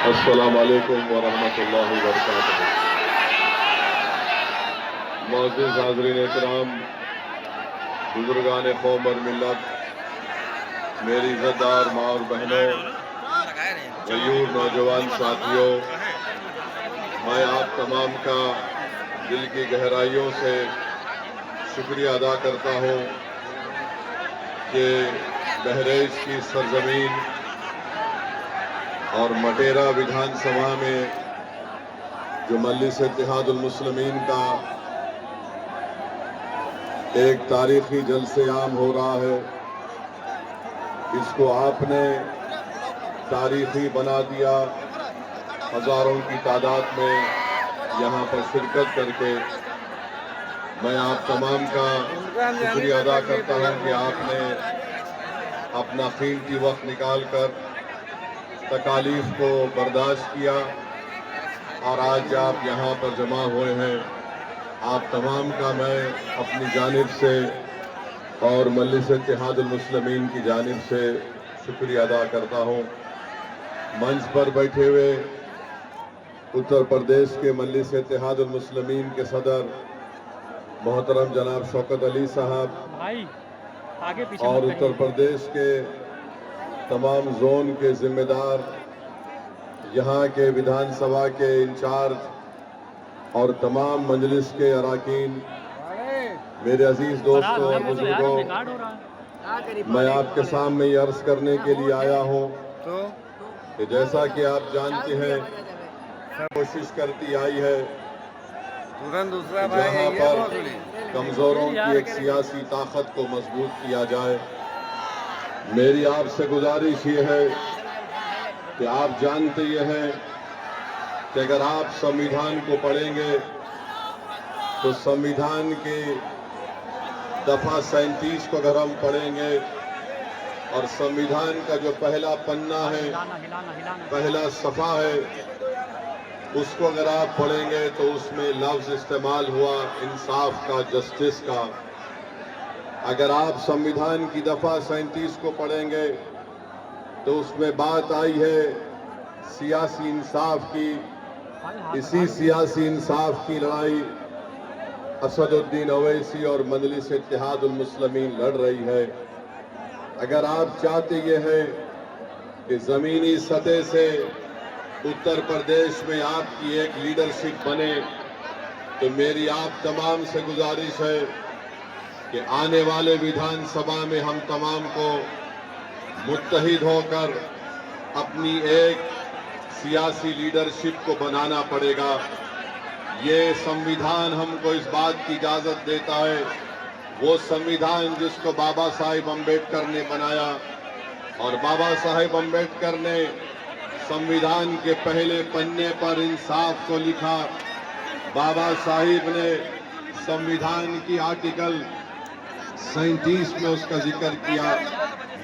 अस्सलाम वालेकुम व रहमतुल्लाहि व बरकातुहू। मुअज़्ज़िज़ हाज़रीन इकराम, बुजुर्गान कौम और मिल्लत, मेरी इज़्ज़तदार माँ और बहनों, गयूर नौजवान साथियों, मैं आप तमाम का दिल की गहराइयों से शुक्रिया अदा करता हूँ कि बहरेज की सरजमीन और मटेरा विधानसभा में जो मजलिस इत्तेहादुल मुस्लिमीन का एक तारीखी जलसे आम हो रहा है, इसको आपने तारीखी बना दिया। हजारों की तादाद में यहाँ पर शिरकत करके मैं आप तमाम का शुक्रिया अदा करता हूँ कि आपने अपना कीमती वक्त निकाल कर तकालीफ को बर्दाश्त किया और आज आप यहाँ पर जमा हुए हैं। आप तमाम का मैं अपनी जानिब से और मजलिस इत्तेहादुल मुस्लिमीन की जानिब से शुक्रिया अदा करता हूँ। मंच पर बैठे हुए उत्तर प्रदेश के मजलिस इत्तेहादुल मुस्लिमीन के सदर मोहतरम जनाब शौकत अली साहब और उत्तर प्रदेश के तमाम जोन के जिम्मेदार, यहाँ के विधानसभा के इंचार्ज और तमाम मजलिस के अराकीन, मेरे अजीज दोस्तों और बुजुर्गों, मैं आपके सामने ये अर्ज करने के लिए आया हूँ कि जैसा कि आप जानते हैं, कोशिश करती आई है जहाँ पर कमजोरों की एक सियासी ताकत को मजबूत किया जाए। मेरी आपसे गुजारिश ये है कि आप जानते ये हैं कि अगर आप संविधान को पढ़ेंगे तो संविधान के दफा 37 को अगर हम पढ़ेंगे और संविधान का जो पहला पन्ना है, पहला सफा है, उसको अगर आप पढ़ेंगे तो उसमें लफ्ज इस्तेमाल हुआ इंसाफ का, जस्टिस का। अगर आप संविधान की दफा 37 को पढ़ेंगे तो उसमें बात आई है सियासी इंसाफ की। इसी सियासी इंसाफ की लड़ाई असदुद्दीन ओवैसी और मजलिस इत्तेहादुल मुस्लिमीन लड़ रही है। अगर आप चाहते ये हैं कि जमीनी सतह से उत्तर प्रदेश में आपकी एक लीडरशिप बने, तो मेरी आप तमाम से गुजारिश है कि आने वाले विधानसभा में हम तमाम को मुत्तहिद होकर अपनी एक सियासी लीडरशिप को बनाना पड़ेगा। ये संविधान हमको इस बात की इजाजत देता है, वो संविधान जिसको बाबा साहिब अम्बेडकर ने बनाया, और बाबा साहिब अम्बेडकर ने संविधान के पहले पन्ने पर इंसाफ को लिखा। बाबा साहिब ने संविधान की आर्टिकल 37 में उसका जिक्र किया।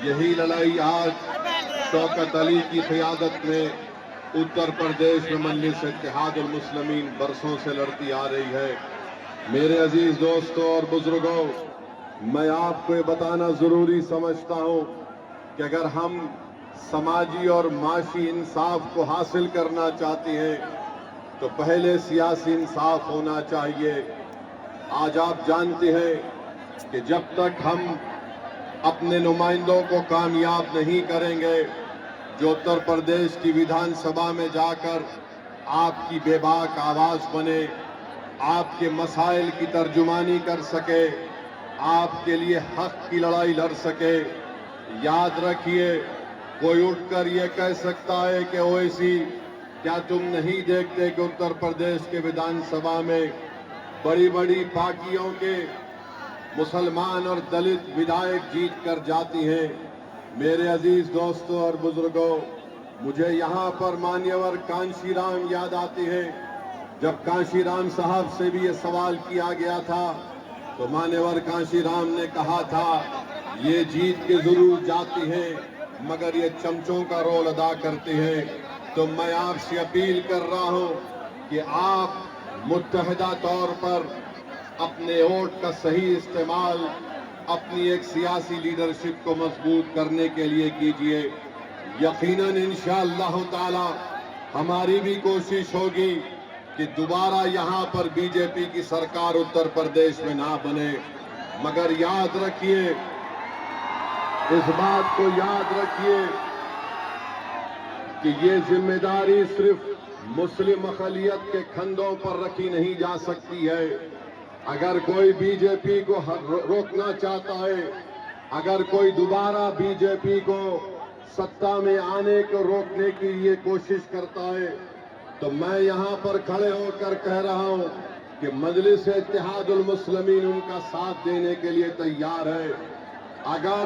यही लड़ाई आज शौकत अली की क़यादत में उत्तर प्रदेश में मजलिस इत्तेहादुल मुस्लिमीन बरसों से लड़ती आ रही है। मेरे अजीज दोस्तों और बुजुर्गों, मैं आपको ये बताना जरूरी समझता हूँ कि अगर हम समाजी और माशी इंसाफ को हासिल करना चाहते हैं तो पहले सियासी इंसाफ होना चाहिए। आज आप जानते हैं कि जब तक हम अपने नुमाइंदों को कामयाब नहीं करेंगे जो उत्तर प्रदेश की विधानसभा में जाकर आपकी बेबाक आवाज बने, आपके मसाइल की तर्जुमानी कर सके, आपके लिए हक की लड़ाई लड़ सके, याद रखिए कोई उठकर ये कह सकता है कि ओवैसी क्या तुम नहीं देखते कि उत्तर प्रदेश के विधानसभा में बड़ी बड़ी पार्टियों के मुसलमान और दलित विधायक जीत कर जाती हैं। मेरे अजीज दोस्तों और बुजुर्गों, मुझे यहाँ पर मान्यवर कांशीराम याद आते हैं। जब कांशीराम साहब से भी ये सवाल किया गया था तो मान्यवर कांशीराम ने कहा था ये जीत के जरूर जाती हैं मगर ये चमचों का रोल अदा करते हैं। तो मैं आपसे अपील कर रहा हूं कि आप मुत्तहिदा तौर पर अपने वोट का सही इस्तेमाल अपनी एक सियासी लीडरशिप को मजबूत करने के लिए कीजिए। यकीनन इंशाअल्लाह ताला हमारी भी कोशिश होगी कि दोबारा यहां पर बीजेपी की सरकार उत्तर प्रदेश में ना बने। मगर याद रखिए, इस बात को याद रखिए कि ये जिम्मेदारी सिर्फ मुस्लिम अक़लियत के कंधों पर रखी नहीं जा सकती है। अगर कोई बीजेपी को रोकना चाहता है, अगर कोई दोबारा बीजेपी को सत्ता में आने को रोकने की ये कोशिश करता है, तो मैं यहां पर खड़े होकर कह रहा हूं कि मजलिस इत्तेहादुल मुस्लिमीन उनका साथ देने के लिए तैयार है। अगर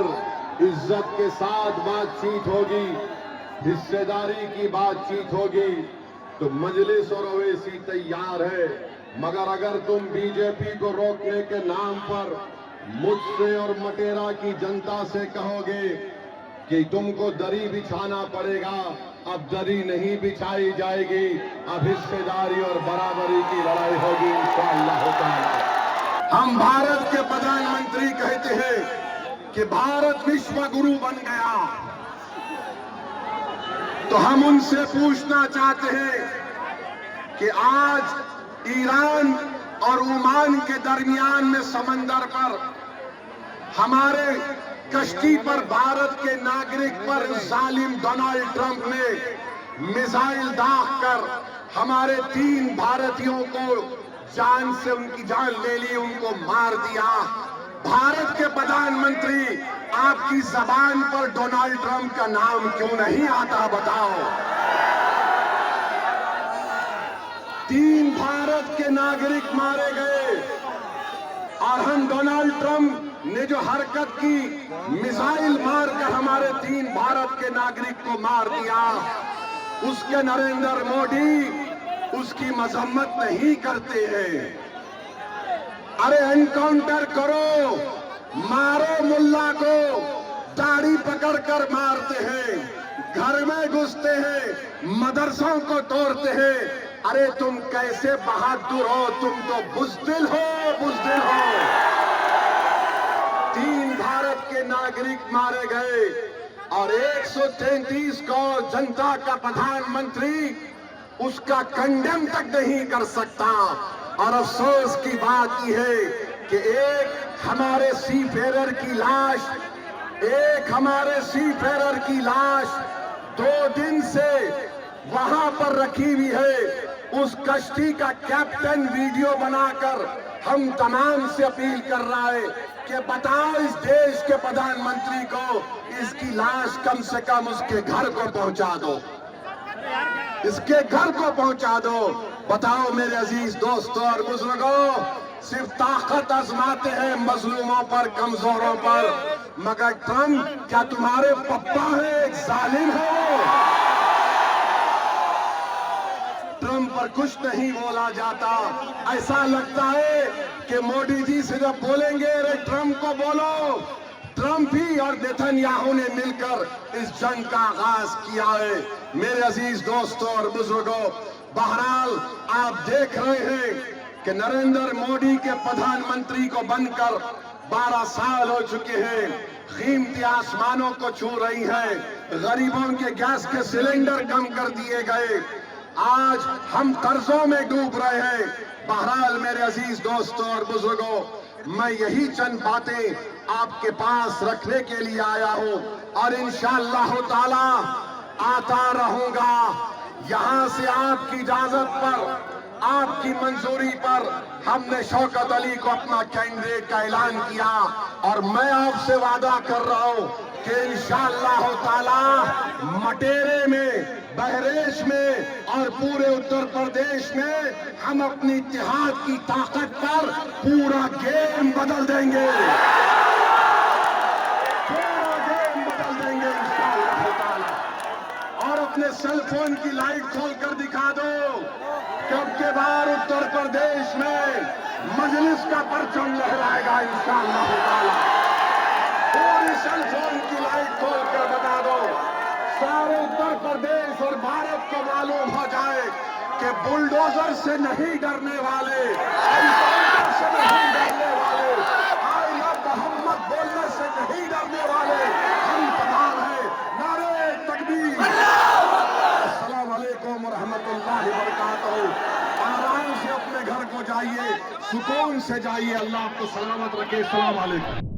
इज्जत के साथ बातचीत होगी, हिस्सेदारी की बातचीत होगी, तो मजलिस और ओवैसी तैयार है। मगर अगर तुम बीजेपी को रोकने के नाम पर मुझसे और मटेरा की जनता से कहोगे कि तुमको दरी बिछाना पड़ेगा, अब दरी नहीं बिछाई जाएगी, अब हिस्सेदारी और बराबरी की लड़ाई होगी इंशाअल्लाह ताला। हम भारत के प्रधानमंत्री कहते हैं कि भारत विश्व गुरु बन गया, तो हम उनसे पूछना चाहते हैं कि आज ईरान और ओमान के दरमियान में समंदर पर हमारे कश्ती पर भारत के नागरिक पर जालिम डोनाल्ड ट्रंप ने मिसाइल दागकर हमारे 3 भारतीयों को जान से उनकी जान ले ली, उनको मार दिया। भारत के प्रधानमंत्री, आपकी जबान पर डोनाल्ड ट्रंप का नाम क्यों नहीं आता, बताओ। 3 भारत के नागरिक मारे गए और हम डोनाल्ड ट्रंप ने जो हरकत की, मिसाइल मारकर हमारे 3 भारत के नागरिक को मार दिया, उसके नरेंद्र मोदी उसकी मजम्मत नहीं करते हैं। अरे एनकाउंटर करो, मारो मुल्ला को, दाढ़ी पकड़कर मारते हैं, घर में घुसते हैं, मदरसों को तोड़ते हैं। अरे तुम कैसे बहादुर हो, तुम तो बुज़दिल हो, बुज़दिल हो। 3 भारत के नागरिक मारे गए और 133 करोड़ जनता का प्रधानमंत्री उसका कंडेम तक नहीं कर सकता। और अफसोस की बात यह है कि एक हमारे सीफेरर की लाश, एक हमारे सीफेरर की लाश 2 दिन से वहां पर रखी हुई है। उस कश्ती का कैप्टन वीडियो बनाकर हम तमाम से अपील कर रहा है कि बताओ इस देश के प्रधानमंत्री को इसकी लाश कम से कम उसके घर को पहुंचा दो, इसके घर को पहुंचा दो। बताओ मेरे अजीज दोस्तों और बुजुर्गों, सिर्फ ताकत आजमाते हैं मजलूमों पर, कमजोरों पर, मगर ट्रंप क्या तुम्हारे पप्पा है, एक जालिम है। ट्रंप पर कुछ नहीं बोला जाता। ऐसा लगता है कि मोदी जी से जब बोलेंगे अरे ट्रंप को बोलो, ट्रंप ही और नेतन्याहू ने मिलकर इस जंग का आगाज किया है। मेरे अजीज दोस्तों और बुजुर्गों, बहरहाल आप देख रहे हैं कि नरेंद्र मोदी के प्रधानमंत्री को बनकर 12 साल हो चुके हैं। कीमती आसमानों को छू रही है, गरीबों के गैस के सिलेंडर कम कर दिए गए, आज हम कर्जों में डूब रहे हैं। बहरहाल मेरे अजीज दोस्तों और बुजुर्गों, मैं यही चंद बातें आपके पास रखने के लिए आया हूं और इंशाअल्लाह ताला आता रहूंगा। यहां से आपकी इजाजत पर, आपकी मंजूरी पर हमने शौकत अली को अपना कैंडिडेट का ऐलान किया और मैं आपसे वादा कर रहा हूं कि इंशाअल्लाह ताला मटेरे में, बहरेच में और पूरे उत्तर प्रदेश में हम अपनी इत्तेहाद की ताकत पर पूरा गेम बदल देंगे, पूरा गेम बदल देंगे इंशाअल्लाह ताला। और अपने सेल फोन की लाइट खोलकर दिखा दो कि अब के बार उत्तर प्रदेश में मजलिस का परचम लहराएगा इंशाअल्लाह ताला। पूरी सेल फोन की लाइट खोलकर बता दो, सारे उत्तर प्रदेश और भारत को मालूम हो जाए कि बुलडोजर से नहीं डरने वाले, एनकाउंटर से नहीं डरने वाले, आई लव मोहम्मद बोलने से नहीं डरने वाले हम तमाम हैं। नारे तकबीर, अस्सलाम वालेकुम। अलैकुम रहमतुल्लाहि व बरकातहू। आराम से अपने घर को जाइए, सुकून से जाइए। अल्लाह आपको सलामत रखे। अस्सलाम वालेकुम।